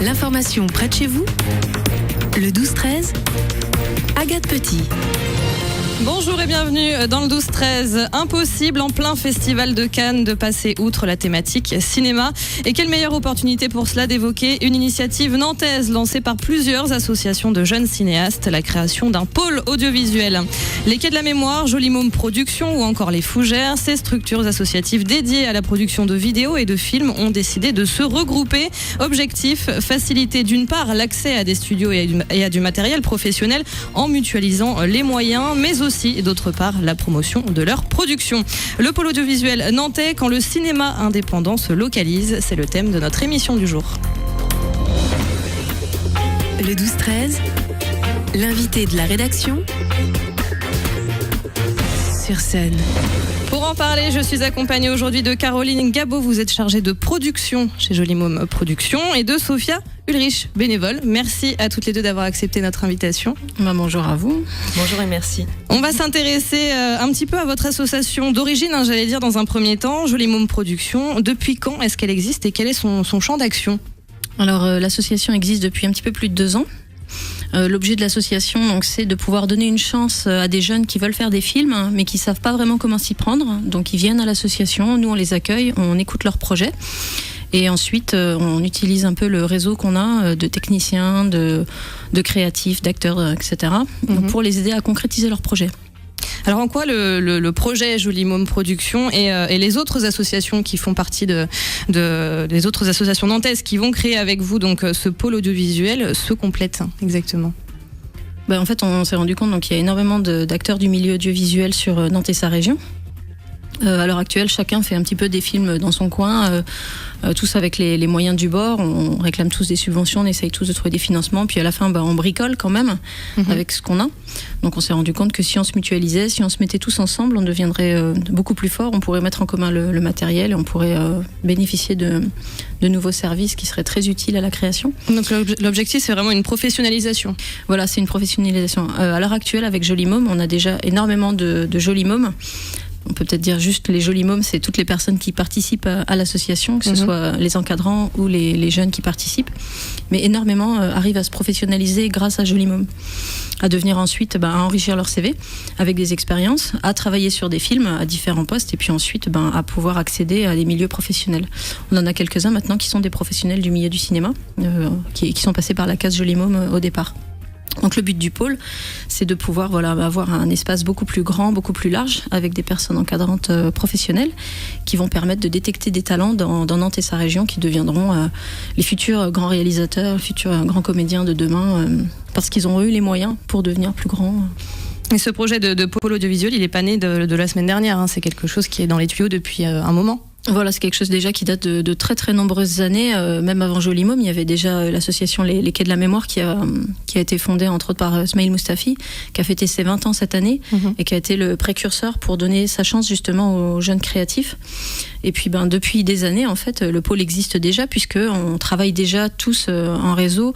L'information près de chez vous, le 12-13, Agathe Petit. Bonjour et bienvenue dans le 12-13. Impossible en plein festival de Cannes de passer outre la thématique cinéma. Et quelle meilleure opportunité pour cela d'évoquer une initiative nantaise lancée par plusieurs associations de jeunes cinéastes, la création d'un pôle audiovisuel. Les Quais de la Mémoire, Joli Môme Productions ou encore les Fougères, ces structures associatives dédiées à la production de vidéos et de films ont décidé de se regrouper. Objectif, faciliter d'une part l'accès à des studios et à du matériel professionnel en mutualisant les moyens, mais aussi, d'autre part, la promotion de leur production. Le pôle audiovisuel nantais, quand le cinéma indépendant se localise, c'est le thème de notre émission du jour. Le 12-13, l'invité de la rédaction sur scène. Pour en parler, je suis accompagnée aujourd'hui de Caroline Gabot, vous êtes chargée de production chez Joli Môme Productions, et de Sophia Ulrich, bénévole. Merci à toutes les deux d'avoir accepté notre invitation. Bonjour à vous. Bonjour et merci. On va s'intéresser un petit peu à votre association d'origine, j'allais dire dans un premier temps, Joli Môme Productions. Depuis quand est-ce qu'elle existe et quel est son champ d'action ? Alors l'association existe depuis un petit peu plus de 2 ans. L'objet de l'association, donc, c'est de pouvoir donner une chance à des jeunes qui veulent faire des films, mais qui savent pas vraiment comment s'y prendre. Donc ils viennent à l'association, nous on les accueille, on écoute leurs projets. Et ensuite, on utilise un peu le réseau qu'on a de techniciens, de créatifs, d'acteurs, etc. Donc, pour les aider à concrétiser leurs projets. Alors en quoi le projet Joli Môme Productions et les autres associations qui font partie des autres associations nantaises qui vont créer avec vous donc ce pôle audiovisuel se complètent exactement ? En fait, on s'est rendu compte qu'il y a énormément d'acteurs du milieu audiovisuel sur Nantes et sa région. À l'heure actuelle, chacun fait un petit peu des films dans son coin, tous avec les moyens du bord. On réclame tous des subventions, on essaye tous de trouver des financements, puis à la fin, on bricole quand même avec ce qu'on a. Donc on s'est rendu compte que si on se mutualisait, si on se mettait tous ensemble, on deviendrait beaucoup plus fort. On pourrait mettre en commun le matériel et on pourrait bénéficier de nouveaux services qui seraient très utiles à la création. Donc l'objectif, c'est vraiment une professionnalisation. Voilà, c'est une professionnalisation. À l'heure actuelle, avec Joli Môme, on a déjà énormément de Joli Mômes. On peut peut-être dire juste les Joli Mômes, c'est toutes les personnes qui participent à l'association, que ce soit les encadrants ou les jeunes qui participent. Mais énormément arrivent à se professionnaliser grâce à Joli Môme. À devenir ensuite, à enrichir leur CV avec des expériences, à travailler sur des films à différents postes et puis ensuite à pouvoir accéder à des milieux professionnels. On en a quelques-uns maintenant qui sont des professionnels du milieu du cinéma, qui sont passés par la case Joli Môme au départ. Donc le but du pôle, c'est de pouvoir avoir un espace beaucoup plus grand, beaucoup plus large, avec des personnes encadrantes professionnelles qui vont permettre de détecter des talents dans Nantes et sa région qui deviendront les futurs grands réalisateurs, les futurs grands comédiens de demain, parce qu'ils ont eu les moyens pour devenir plus grands. Et ce projet de pôle audiovisuel, il n'est pas né de la semaine dernière, c'est quelque chose qui est dans les tuyaux depuis un moment. Voilà, c'est quelque chose déjà qui date de très très nombreuses années. Même avant Joli Môme, il y avait déjà l'association Les Quais de la Mémoire qui a été fondée entre autres par Smaïl Moustafi, qui a fêté ses 20 ans cette année et qui a été le précurseur pour donner sa chance justement aux jeunes créatifs. Et puis depuis des années, en fait, le pôle existe déjà puisqu'on travaille déjà tous en réseau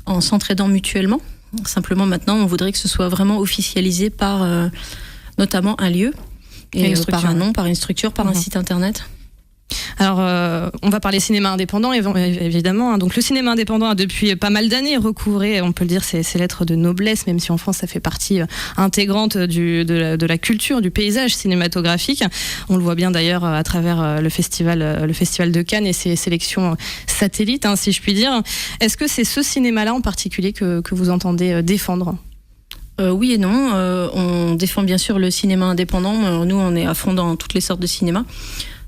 en s'entraidant mutuellement. Simplement maintenant, on voudrait que ce soit vraiment officialisé par notamment un lieu, et par un nom, par une structure, par un site internet. Alors, on va parler cinéma indépendant, évidemment. Donc, le cinéma indépendant a depuis pas mal d'années recouvré, on peut le dire, ses lettres de noblesse, même si en France, ça fait partie intégrante de la culture, du paysage cinématographique. On le voit bien d'ailleurs à travers le festival de Cannes et ses sélections satellites, si je puis dire. Est-ce que c'est ce cinéma-là en particulier que vous entendez défendre ? Oui et non. On défend bien sûr le cinéma indépendant. Nous, on est à fond dans toutes les sortes de cinéma.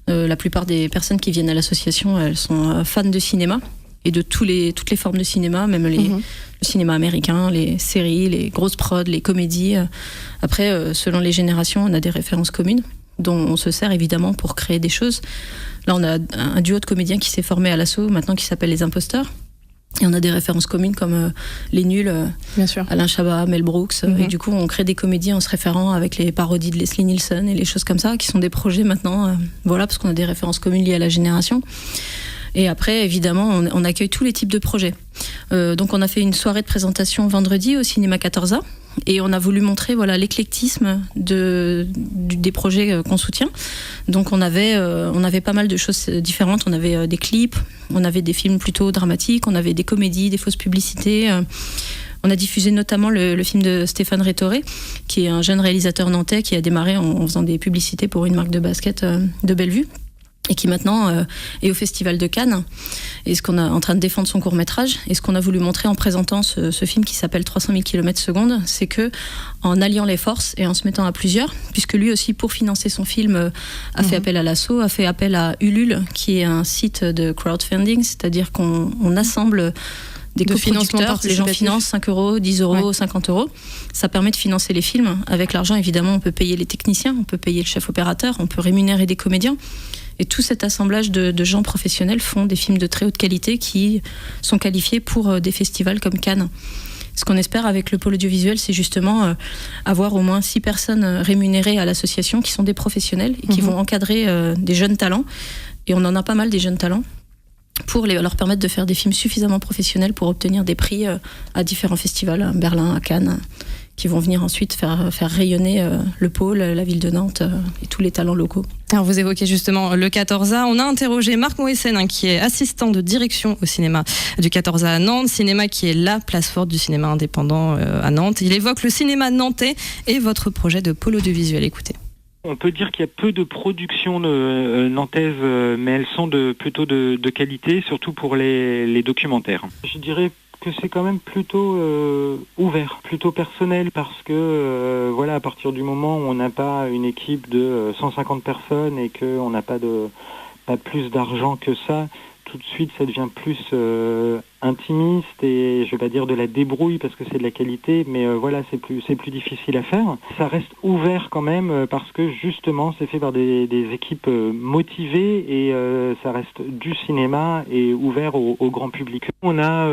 La plupart des personnes qui viennent à l'association, elles sont fans de cinéma et de toutes les formes de cinéma, même le cinéma américain, les séries, les grosses prods, les comédies. Après, selon les générations, on a des références communes dont on se sert évidemment pour créer des choses. Là, on a un duo de comédiens qui s'est formé à l'asso maintenant qui s'appelle Les Imposteurs. Et on a des références communes comme Les Nuls, bien sûr. Alain Chabat, Mel Brooks. Et du coup, on crée des comédies en se référant avec les parodies de Leslie Nielsen et les choses comme ça, qui sont des projets maintenant, parce qu'on a des références communes liées à la génération. Et après, évidemment, on accueille tous les types de projets. Donc on a fait une soirée de présentation vendredi au Cinéma 14A, Et on a voulu montrer l'éclectisme des projets qu'on soutient. Donc on avait pas mal de choses différentes. On avait des clips, on avait des films plutôt dramatiques, on avait des comédies, des fausses publicités. On a diffusé notamment le film de Stéphane Rétoré, qui est un jeune réalisateur nantais qui a démarré en faisant des publicités pour une marque de basket de Bellevue, et qui maintenant est au Festival de Cannes, et ce qu'on est en train de défendre son court-métrage. Et ce qu'on a voulu montrer en présentant ce film qui s'appelle 300 000 km/s, c'est que en alliant les forces et en se mettant à plusieurs, puisque lui aussi, pour financer son film, a fait appel à l'asso, a fait appel à Ulule, qui est un site de crowdfunding, c'est-à-dire qu'on assemble des coproducteurs, les gens financent 5 €, 10 €, 50 €. Ça permet de financer les films. Avec l'argent, évidemment, on peut payer les techniciens, on peut payer le chef opérateur, on peut rémunérer des comédiens. Et tout cet assemblage de gens professionnels font des films de très haute qualité qui sont qualifiés pour des festivals comme Cannes. Ce qu'on espère avec le pôle audiovisuel, c'est justement avoir au moins 6 personnes rémunérées à l'association qui sont des professionnels et qui vont encadrer des jeunes talents. Et on en a pas mal des jeunes talents, pour leur permettre de faire des films suffisamment professionnels pour obtenir des prix à différents festivals, à Berlin, à Cannes, qui vont venir ensuite faire rayonner le pôle, la ville de Nantes et tous les talents locaux. Alors vous évoquez justement le 14A. On a interrogé Marc Moessen, qui est assistant de direction au cinéma du 14A à Nantes, cinéma qui est la place forte du cinéma indépendant à Nantes. Il évoque le cinéma nantais et votre projet de pôle audiovisuel. Écoutez. On peut dire qu'il y a peu de productions nantaises, mais elles sont plutôt de qualité, surtout pour les documentaires. Je dirais que c'est quand même plutôt ouvert, plutôt personnel, parce que à partir du moment où on n'a pas une équipe de 150 personnes et qu'on n'a pas plus d'argent que ça, tout de suite ça devient plus intimiste, et je vais pas dire de la débrouille parce que c'est de la qualité, mais c'est plus difficile à faire. Ça reste ouvert quand même parce que justement c'est fait par des équipes motivées, et ça reste du cinéma et ouvert au grand public. On n'a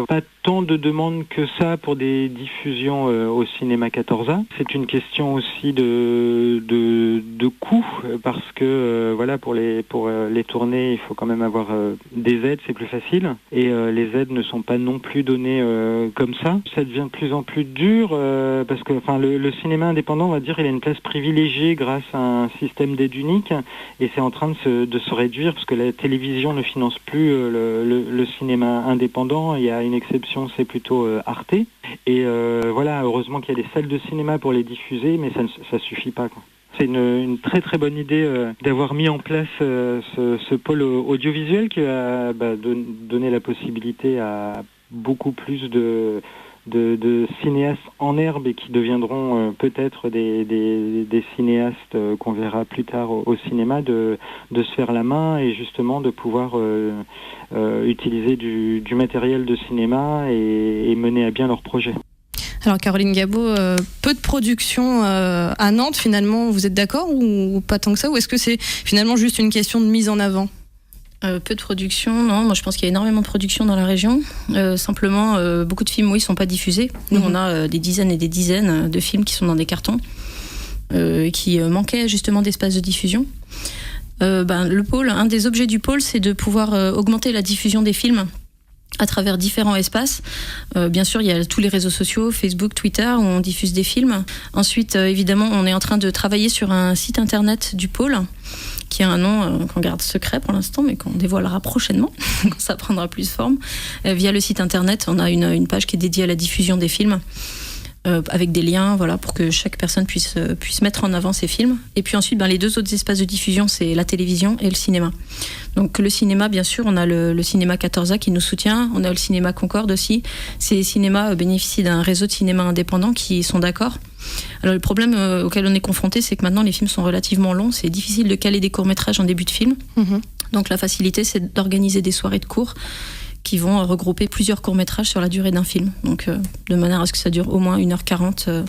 pas tant de demandes que ça pour des diffusions au cinéma 14A. C'est une question aussi de coût, parce que pour les tournées il faut quand même avoir des aides, c'est plus facile, et les aides ne sont pas non plus données comme ça. Ça devient de plus en plus dur parce que le cinéma indépendant, on va dire, il a une place privilégiée grâce à un système d'aide unique, et c'est en train de se réduire parce que la télévision ne finance plus le cinéma indépendant. Il y a une exception, c'est plutôt Arte, et heureusement qu'il y a des salles de cinéma pour les diffuser, mais ça suffit pas, quoi. C'est une très très bonne idée d'avoir mis en place ce pôle audiovisuel qui a donné la possibilité à beaucoup plus de cinéastes en herbe, et qui deviendront peut-être des cinéastes qu'on verra plus tard au cinéma, de se faire la main et justement de pouvoir utiliser du matériel de cinéma et mener à bien leurs projets. Alors Caroline Gabot, peu de production à Nantes finalement, vous êtes d'accord ou pas tant que ça, ou est-ce que c'est finalement juste une question de mise en avant ? Peu de production, non. Moi, je pense qu'il y a énormément de production dans la région. Simplement, beaucoup de films, sont pas diffusés. Nous, on a des dizaines et des dizaines de films qui sont dans des cartons, qui manquaient justement d'espace de diffusion. Le pôle, un des objets du pôle, c'est de pouvoir augmenter la diffusion des films à travers différents espaces. Bien sûr, il y a tous les réseaux sociaux, Facebook, Twitter, où on diffuse des films. Ensuite, évidemment, on est en train de travailler sur un site internet du pôle, qui a un nom qu'on garde secret pour l'instant, mais qu'on dévoilera prochainement, quand ça prendra plus forme. Via le site internet, on a une page qui est dédiée à la diffusion des films, avec des liens, pour que chaque personne puisse mettre en avant ses films. Et puis ensuite, les 2 autres espaces de diffusion, c'est la télévision et le cinéma. Donc le cinéma, bien sûr, on a le cinéma 14A qui nous soutient, on a le cinéma Concorde aussi. Ces cinémas bénéficient d'un réseau de cinéma indépendants qui sont d'accord. Alors le problème auquel on est confronté, c'est que maintenant les films sont relativement longs, c'est difficile de caler des courts-métrages en début de film. Donc la facilité, c'est d'organiser des soirées de cours qui vont regrouper plusieurs courts-métrages sur la durée d'un film. Donc de manière à ce que ça dure au moins 1h40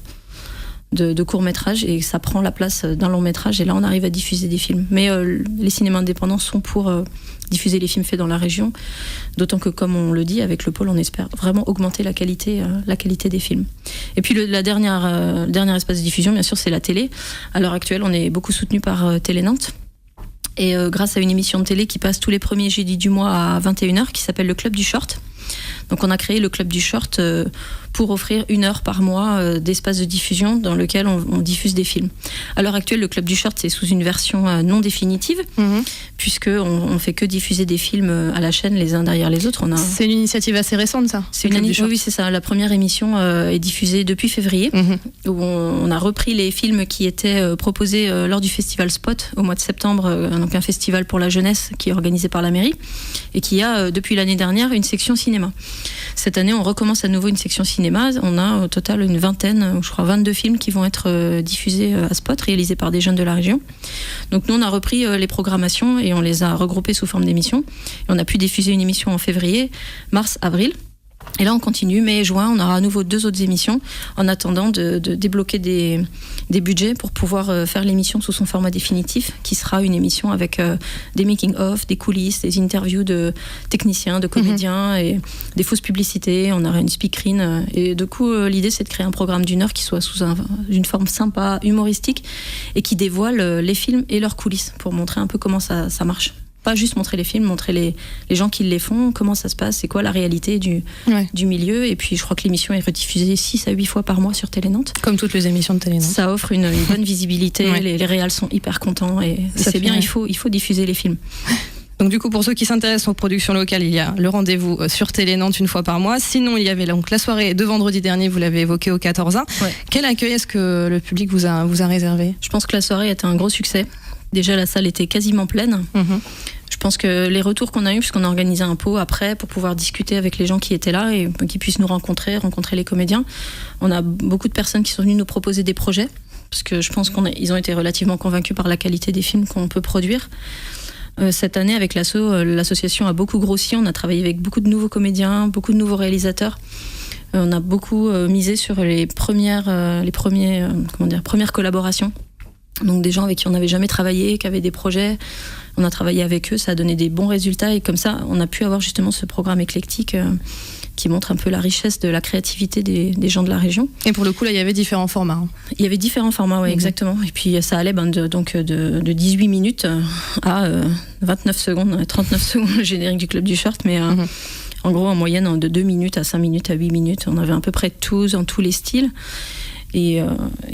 de courts-métrages, et ça prend la place d'un long-métrage, et là on arrive à diffuser des films. Mais les cinémas indépendants sont pour diffuser les films faits dans la région, d'autant que, comme on le dit, avec le pôle, on espère vraiment augmenter la qualité des films. Et puis le dernier espace de diffusion, bien sûr, c'est la télé. À l'heure actuelle, on est beaucoup soutenu par Télé Nantes, et grâce à une émission de télé qui passe tous les premiers jeudis du mois à 21h, qui s'appelle le Club du Short. Donc on a créé le Club du Short pour offrir 1 heure par mois d'espace de diffusion dans lequel on diffuse des films. À l'heure actuelle, le Club du Short, c'est sous une version non définitive, puisqu'on ne fait que diffuser des films à la chaîne les uns derrière les autres. C'est une initiative assez récente, ça. Oui, c'est ça. La première émission est diffusée depuis février, où on a repris les films qui étaient proposés lors du festival Spot au mois de septembre, donc un festival pour la jeunesse qui est organisé par la mairie, et qui a, depuis l'année dernière, une section cinéma. Cette année, on recommence à nouveau une section cinéma. On a au total une vingtaine, je crois 22 films qui vont être diffusés à Spot, réalisés par des jeunes de la région. Donc nous, on a repris les programmations et on les a regroupées sous forme d'émissions. Et on a pu diffuser une émission en février, mars, avril. Et là, on continue, mai et juin, on aura à nouveau 2 autres émissions en attendant de débloquer des budgets pour pouvoir faire l'émission sous son format définitif, qui sera une émission avec des making-of, des coulisses, des interviews de techniciens, de comédiens et des fausses publicités. On aura une speakerine. Et du coup, l'idée, c'est de créer un programme d'1 heure qui soit sous une forme sympa, humoristique et qui dévoile les films et leurs coulisses pour montrer un peu comment ça marche. Pas juste montrer les films, montrer les gens qui les font, comment ça se passe, c'est quoi la réalité du milieu. Et puis je crois que l'émission est rediffusée 6 à 8 fois par mois sur Télé Nantes. Comme toutes les émissions de Télé Nantes. Ça offre une bonne visibilité, les réals sont hyper contents et c'est bien, il faut diffuser les films. Donc du coup, pour ceux qui s'intéressent aux productions locales, il y a le rendez-vous sur Télé Nantes 1 fois par mois. Sinon, il y avait donc la soirée de vendredi dernier, vous l'avez évoqué, au 14 ans. Quel accueil est-ce que le public vous a réservé ? Je pense que la soirée était un gros succès. Déjà, la salle était quasiment pleine. Je pense que les retours qu'on a eus, puisqu'on a organisé un pot après pour pouvoir discuter avec les gens qui étaient là et qui puissent nous rencontrer les comédiens. On a beaucoup de personnes qui sont venues nous proposer des projets, parce que je pense qu'ils ont été relativement convaincus par la qualité des films qu'on peut produire. Cette année, avec l'association a beaucoup grossi. On a travaillé avec beaucoup de nouveaux comédiens, beaucoup de nouveaux réalisateurs. On a beaucoup misé sur les premières collaborations. Donc des gens avec qui on n'avait jamais travaillé, qui avaient des projets, on a travaillé avec eux, ça a donné des bons résultats et comme ça on a pu avoir justement ce programme éclectique qui montre un peu la richesse de la créativité des gens de la région. Et pour le coup là il y avait différents formats. Il y avait différents formats, oui, exactement. Et puis ça allait de 18 minutes à 29 secondes, 39 secondes le générique du Club du Short, mais en gros en moyenne de 2 minutes à 5 minutes à 8 minutes, on avait à peu près tous les styles. Et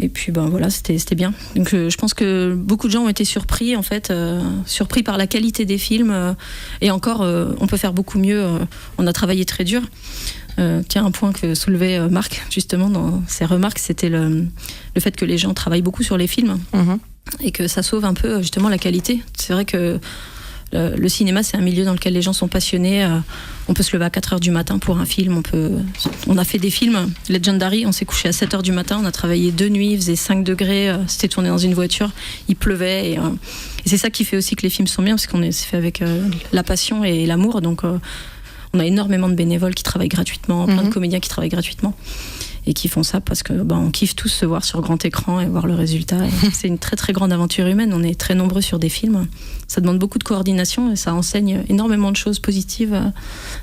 puis voilà, c'était bien. Donc je pense que beaucoup de gens ont été surpris en fait, surpris par la qualité des films. Et encore, on peut faire beaucoup mieux. On a travaillé très dur. Un point que soulevait Marc justement dans ses remarques, c'était le fait que les gens travaillent beaucoup sur les films et que ça sauve un peu justement la qualité. C'est vrai que le cinéma, c'est un milieu dans lequel les gens sont passionnés. On peut se lever à 4h du matin pour un film. On a fait des films. Legendary, on s'est couché à 7h du matin. On a travaillé 2 nuits, il faisait 5 degrés. C'était tourné dans une voiture. Il pleuvait. Et c'est ça qui fait aussi que les films sont bien, parce qu'on c'est fait avec la passion et l'amour. Donc, on a énormément de bénévoles qui travaillent gratuitement, plein de comédiens qui travaillent gratuitement. Et qui font ça parce que on kiffe tous se voir sur grand écran et voir le résultat. Et c'est une très très grande aventure humaine. On est très nombreux sur des films. Ça demande beaucoup de coordination et ça enseigne énormément de choses positives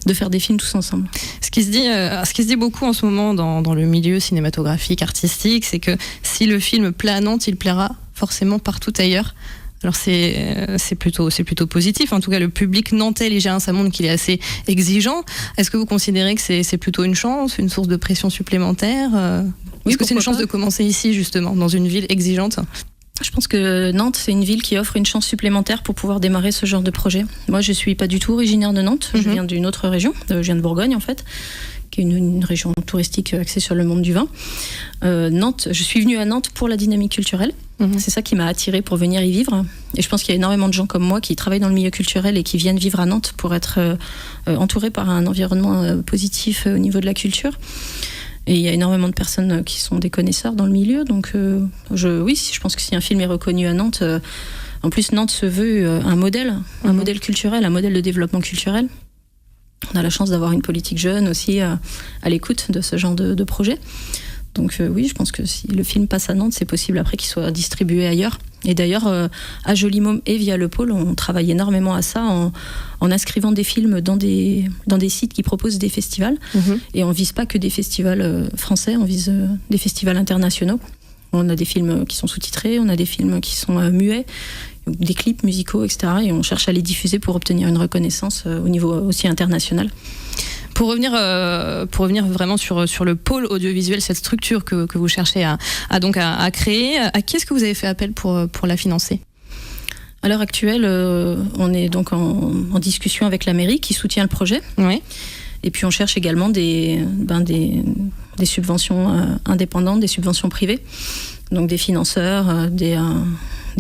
de faire des films tous ensemble. Ce qui se dit beaucoup en ce moment dans le milieu cinématographique, artistique, c'est que si le film plaît à Nantes, il plaira forcément partout ailleurs. Alors c'est plutôt positif. En tout cas, le public nantais, Ligérien, ça montre qu'il est assez exigeant. Est-ce que vous considérez que c'est plutôt une chance, une source de pression supplémentaire ? Est-ce que c'est une chance de commencer ici, justement, dans une ville exigeante ? Je pense que Nantes, c'est une ville qui offre une chance supplémentaire pour pouvoir démarrer ce genre de projet. Moi, je suis pas du tout originaire de Nantes. Je viens d'une autre région. Je viens de Bourgogne, en fait, qui est une région touristique axée sur le monde du vin. Nantes, je suis venue à Nantes pour la dynamique culturelle. C'est ça qui m'a attirée pour venir y vivre. Et je pense qu'il y a énormément de gens comme moi qui travaillent dans le milieu culturel et qui viennent vivre à Nantes pour être entourés par un environnement positif au niveau de la culture. Et il y a énormément de personnes qui sont des connaisseurs dans le milieu. Donc je pense que si un film est reconnu à Nantes, en plus Nantes se veut un modèle culturel, un modèle de développement culturel. On a la chance d'avoir une politique jeune aussi à l'écoute de ce genre de projet. Donc oui, je pense que si le film passe à Nantes, c'est possible après qu'il soit distribué ailleurs. Et d'ailleurs, à Joli Môme et via le pôle, on travaille énormément à ça en inscrivant des films dans des sites qui proposent des festivals. Et on vise pas que des festivals français, on vise des festivals internationaux. On a des films qui sont sous-titrés, on a des films qui sont muets, des clips musicaux, etc. Et on cherche à les diffuser pour obtenir une reconnaissance au niveau aussi international. Pour revenir vraiment sur le pôle audiovisuel, cette structure que vous cherchez à créer, à qui est-ce que vous avez fait appel pour la financer ? À l'heure actuelle, on est donc en discussion avec la mairie qui soutient le projet. Oui. Et puis on cherche également des subventions indépendantes, des subventions privées, donc des financeurs, des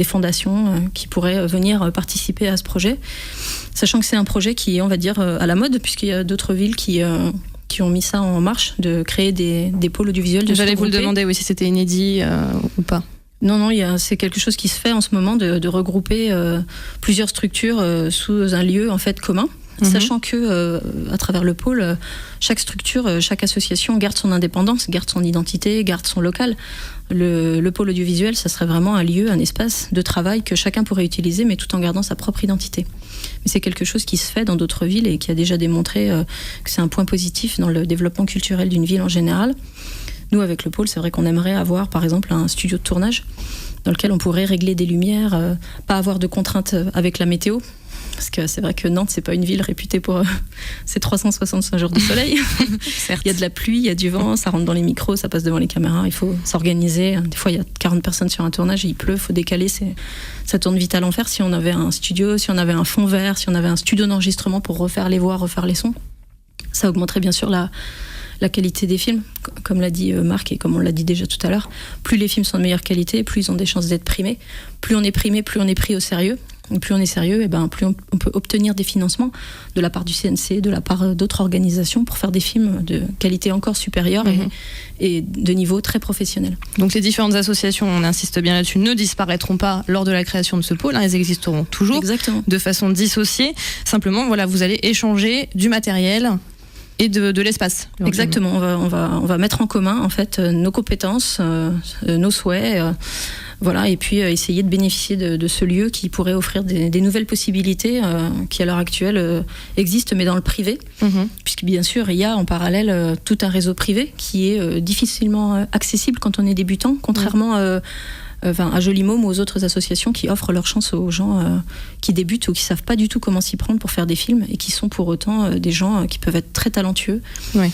fondations qui pourraient venir participer à ce projet, sachant que c'est un projet qui est, on va dire, à la mode, puisqu'il y a d'autres villes qui ont mis ça en marche, de créer des pôles audiovisuels. J'allais vous le demander, oui, si c'était inédit ou pas. Non, c'est quelque chose qui se fait en ce moment, de regrouper plusieurs structures sous un lieu en fait commun. Sachant que à travers le pôle, chaque structure, chaque association garde son indépendance, garde son identité, garde son local. Le pôle audiovisuel, ça serait vraiment un lieu, un espace de travail que chacun pourrait utiliser, mais tout en gardant sa propre identité. Mais c'est quelque chose qui se fait dans d'autres villes et qui a déjà démontré que c'est un point positif dans le développement culturel d'une ville en général. Nous, avec le pôle, c'est vrai qu'on aimerait avoir, par exemple, un studio de tournage dans lequel on pourrait régler des lumières, pas avoir de contraintes avec la météo. Parce que c'est vrai que Nantes, c'est pas une ville réputée pour ses 365 jours de soleil. Il y a de la pluie, il y a du vent, ça rentre dans les micros, ça passe devant les caméras, il faut s'organiser. Des fois, il y a 40 personnes sur un tournage et il pleut, il faut décaler. Ça tourne vite à l'enfer. Si on avait un studio, si on avait un fond vert, si on avait un studio d'enregistrement pour refaire les voix, refaire les sons, ça augmenterait bien sûr la qualité des films. Comme l'a dit Marc et comme on l'a dit déjà tout à l'heure, plus les films sont de meilleure qualité, plus ils ont des chances d'être primés. Plus on est primé, plus on est pris au sérieux. Plus on est sérieux, plus on peut obtenir des financements de la part du CNC, de la part d'autres organisations pour faire des films de qualité encore supérieure et de niveau très professionnel. Donc les différentes associations, on insiste bien là-dessus, ne disparaîtront pas lors de la création de ce pôle, elles existeront toujours. Exactement. De façon dissociée. Simplement, voilà, vous allez échanger du matériel et de l'espace. Exactement, on va mettre en commun en fait nos compétences, nos souhaits, voilà, et puis essayer de bénéficier de ce lieu qui pourrait offrir des nouvelles possibilités qui à l'heure actuelle existent, mais dans le privé, puisque bien sûr il y a en parallèle tout un réseau privé qui est difficilement accessible quand on est débutant, contrairement à Jolimôme ou aux autres associations qui offrent leur chance aux gens qui débutent ou qui savent pas du tout comment s'y prendre pour faire des films et qui sont pour autant des gens qui peuvent être très talentueux. Oui.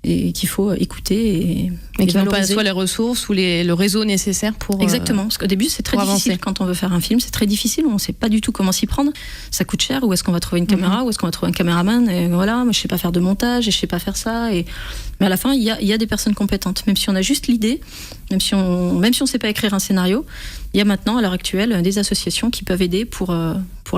Et qu'il faut écouter et qui n'ont pas soit les ressources ou le réseau nécessaire pour exactement, parce qu'au début c'est très difficile avancer. Quand on veut faire un film, c'est très difficile, on ne sait pas du tout comment s'y prendre, ça coûte cher, où est-ce qu'on va trouver une caméra, où est-ce qu'on va trouver un caméraman, et voilà, moi je sais pas faire de montage et je sais pas faire ça, mais à la fin il y a des personnes compétentes, même si on a juste l'idée, même si on sait pas écrire un scénario, il y a maintenant à l'heure actuelle des associations qui peuvent aider pour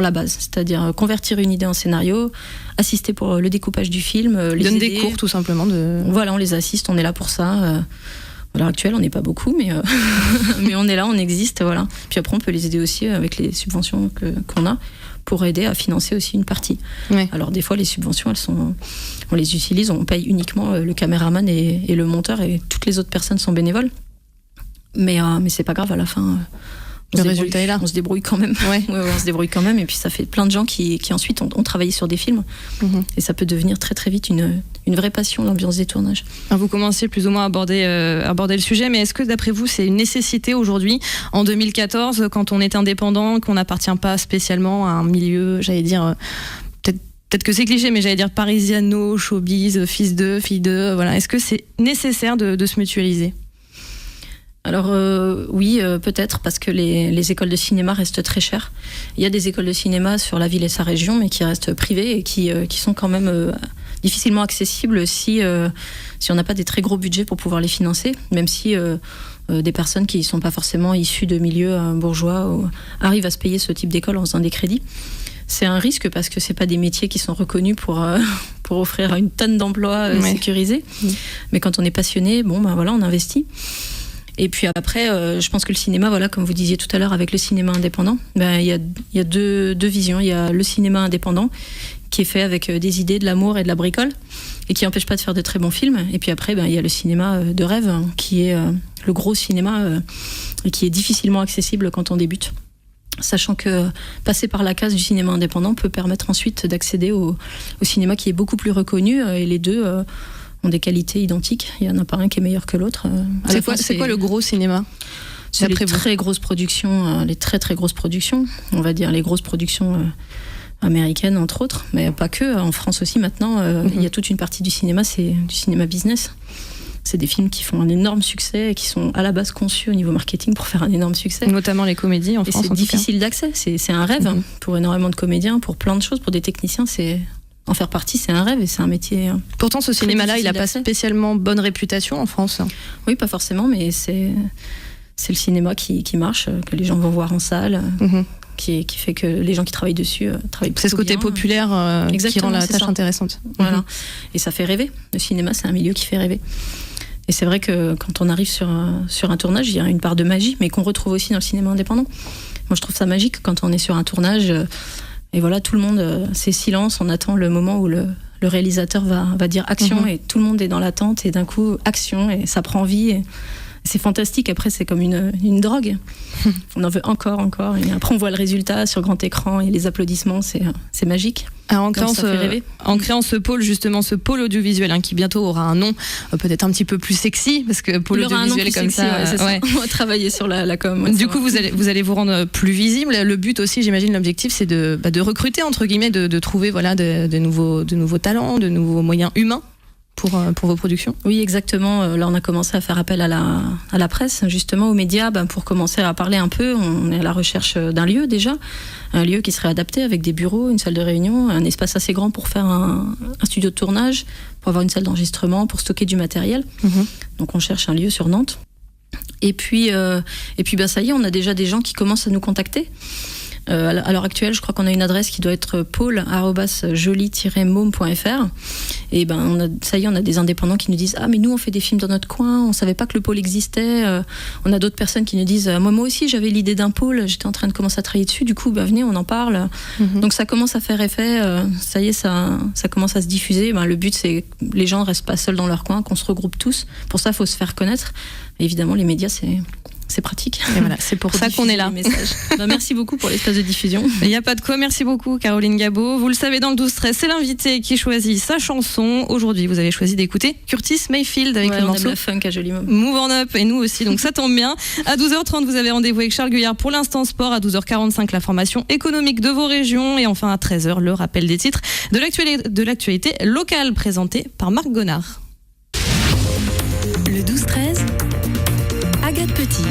la base, c'est-à-dire convertir une idée en scénario, assister pour le découpage du film, les donner aider. Des cours tout simplement. Voilà, on les assiste, on est là pour ça. À l'heure actuelle, on n'est pas beaucoup, mais on est là, on existe, voilà. Puis après, on peut les aider aussi avec les subventions qu'on a pour aider à financer aussi une partie. Ouais. Alors des fois, les subventions, on les utilise, on paye uniquement le caméraman et le monteur, et toutes les autres personnes sont bénévoles. Mais c'est pas grave, à la fin. Le résultat est là. On se débrouille quand même. Ouais, on se débrouille quand même. Et puis ça fait plein de gens qui ensuite ont travaillé sur des films. Et ça peut devenir très très vite une vraie passion, l'ambiance des tournages. Vous commencez plus ou moins à aborder le sujet, mais est-ce que d'après vous c'est une nécessité aujourd'hui, en 2014, quand on est indépendant, qu'on n'appartient pas spécialement à un milieu, j'allais dire... Peut-être que c'est cliché, mais j'allais dire parisiano, showbiz, fils d'eux, fille d'eux, voilà. Est-ce que c'est nécessaire de se mutualiser ? Alors oui, peut-être, parce que les écoles de cinéma restent très chères. Il y a des écoles de cinéma sur la ville et sa région, mais qui restent privées et qui sont quand même difficilement accessibles si on n'a pas des très gros budgets pour pouvoir les financer, même si des personnes qui ne sont pas forcément issues de milieux bourgeois arrivent à se payer ce type d'école en faisant des crédits. C'est un risque parce que c'est pas des métiers qui sont reconnus pour offrir une tonne d'emplois sécurisés. Mais quand on est passionné, voilà, on investit. Et puis après, je pense que le cinéma, voilà, comme vous disiez tout à l'heure avec le cinéma indépendant, il y a deux visions. Il y a le cinéma indépendant qui est fait avec des idées, de l'amour et de la bricole et qui n'empêche pas de faire de très bons films. Et puis après, il y a le cinéma de rêve qui est le gros cinéma et qui est difficilement accessible quand on débute. Sachant que passer par la case du cinéma indépendant peut permettre ensuite d'accéder au cinéma qui est beaucoup plus reconnu et les deux... ont des qualités identiques. Il n'y en a pas un qui est meilleur que l'autre. C'est quoi le gros cinéma ? C'est les très grosses productions, les très très grosses productions. On va dire les grosses productions américaine entre autres, mais pas que. En France aussi maintenant, il y a toute une partie du cinéma, c'est du cinéma business. C'est des films qui font un énorme succès et qui sont à la base conçus au niveau marketing pour faire un énorme succès. Notamment les comédies en France. Et c'est difficile d'accès, c'est un rêve pour énormément de comédiens, pour plein de choses, pour des techniciens, en faire partie, c'est un rêve et c'est un métier. Pourtant, ce cinéma-là, il n'a pas spécialement bonne réputation en France. Oui, pas forcément, mais c'est le cinéma qui marche, que les gens vont voir en salle. Qui fait que les gens qui travaillent dessus travaillent plutôt bien. C'est ce côté populaire qui rend la tâche intéressante. Voilà. Et ça fait rêver. Le cinéma, c'est un milieu qui fait rêver. Et c'est vrai que quand on arrive sur un tournage, il y a une part de magie, mais qu'on retrouve aussi dans le cinéma indépendant. Moi, je trouve ça magique quand on est sur un tournage. Et voilà, tout le monde, c'est silence, on attend le moment où le réalisateur va dire action, et tout le monde est dans l'attente, et d'un coup, action, et ça prend vie. Et c'est fantastique, après c'est comme une drogue. On en veut encore, et après on voit le résultat sur grand écran et les applaudissements, c'est magique. Alors en créant ce pôle, justement, ce pôle audiovisuel qui bientôt aura un nom peut-être un petit peu plus sexy, parce que pôle audiovisuel comme sexy, ça, ça. On va travailler sur la com. Du coup, vous allez vous rendre plus visible. Le but aussi, j'imagine, l'objectif, c'est de recruter, entre guillemets, de trouver de nouveaux talents, de nouveaux moyens humains pour vos productions. Oui, exactement. Là, on a commencé à faire appel à la presse, justement, aux médias, pour commencer à parler un peu. On est à la recherche d'un lieu déjà, un lieu qui serait adapté avec des bureaux, une salle de réunion, un espace assez grand pour faire un studio de tournage, pour avoir une salle d'enregistrement, pour stocker du matériel. Donc on cherche un lieu sur Nantes. Et puis ça y est, on a déjà des gens qui commencent à nous contacter. À l'heure actuelle, je crois qu'on a une adresse qui doit être paul@joli-môme.fr. Et ça y est, on a des indépendants qui nous disent mais nous on fait des films dans notre coin, on savait pas que le pôle existait. On a d'autres personnes qui nous disent moi aussi j'avais l'idée d'un pôle, j'étais en train de commencer à travailler dessus, du coup venez, on en parle. Donc ça commence à faire effet, ça y est, ça commence à se diffuser. Le but c'est que les gens ne restent pas seuls dans leur coin, qu'on se regroupe tous. Pour ça, il faut se faire connaître. Et évidemment, les médias, c'est pratique. Et voilà, c'est pour ça qu'on est là. Merci beaucoup pour l'espace de diffusion. Il n'y a pas de quoi, merci beaucoup Caroline Gabot. Vous le savez, dans le 12-13, c'est l'invité qui choisit sa chanson. Aujourd'hui, vous avez choisi d'écouter Curtis Mayfield avec le morceau la funk à Joli Môme. Move on Up, et nous aussi, donc ça tombe bien. À 12h30, vous avez rendez-vous avec Charles Guyard pour l'instant sport. À 12h45, la formation économique de vos régions. Et enfin à 13h, le rappel des titres de l'actualité locale présenté par Marc Gonard. Le 12-13, Agathe Petit.